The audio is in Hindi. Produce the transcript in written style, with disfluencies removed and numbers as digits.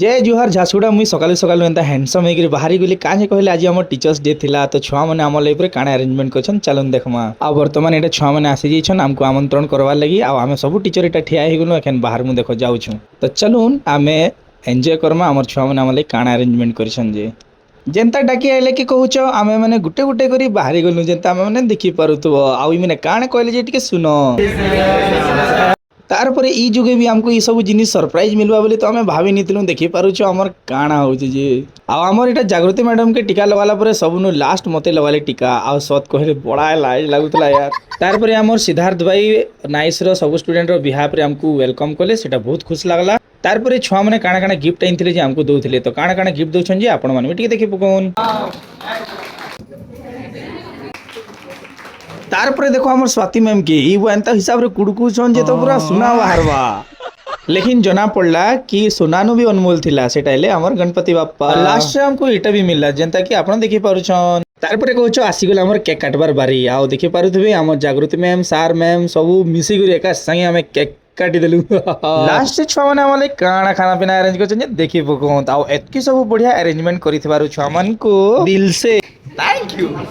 जय जुहार झारसुगुड़ा मुई सकालु सकालु एंता हैंडसम होकर बाहरी गली काहे कहले आज हमर टीचर्स डे थिला तो छुआ माने हमर लाइफ रे काना अरेंजमेंट करछन चलन देखमा आ वर्तमान एटा छुआ माने आसी जइछन हमको आमंत्रण करवार लगी आ हमें सब टीचर एटा ठिया हे गेलु एखन बाहर मु देखो जाउछु तो चलून आमे एन्जॉय करमा हमर छुआ माने हमर लागि काना अरेंजमेंट करछन जे जेनता डाकी आइले कि कहूछ आमे माने गुटे गुटे करी बाहरी गलु जेनता आमे माने देखि पारुथबो आउ माने काना कहले जे टिके सुनो तारपर ई जुगे भी हमको ये सब जिनिस सरप्राइज मिलवा बोली तो हमें भाभी नीतिलु देखि पारुछु हमर काना होउछ जे आ हमर एटा जागृति मैडम के टीका लगाला परे सबनु लास्ट मते लगाले टीका आ सत कहले बड़ा लाज लागुतला यार तारपर हमर सिद्धार्थ भाई नाइस रो सब स्टूडेंट रो बिहाफ रे हमको वेलकम कले सेटा बहुत खुश लागला तारपर छुआ माने काना काना गिफ्ट आइनथिले जे हमको दउथिले तो काना काना गिफ्ट दउछन जे आपण माने टिके देखि पकोन तारपर देखो हमर स्वाति मैम के ई एंता हिसाब रे कुड़कुछन जे तो पूरा सुना बाहरवा लेकिन जना पड़ला कि सोनानु भी अनमोल थिला सेटा ले हमर गणपति बाप्पा लास्ट में हमको एटा भी मिलला जेंता कि आपण देखि पारुछन तारपर कहूछ आसी गेल हमर केक काटबार बारी आओ देखि पारुथबे हमर जागृति मैम सार मैम सब मिसी गुरी एका संगे हमें केक काटी देलु लास्ट छुआ माने हमले काना खाना पीना अरेंज करछन जे देखि पकोन आओ एतकी सब बढ़िया अरेंजमेंट करिथबारु छुआ मान को दिल से थैंक यू।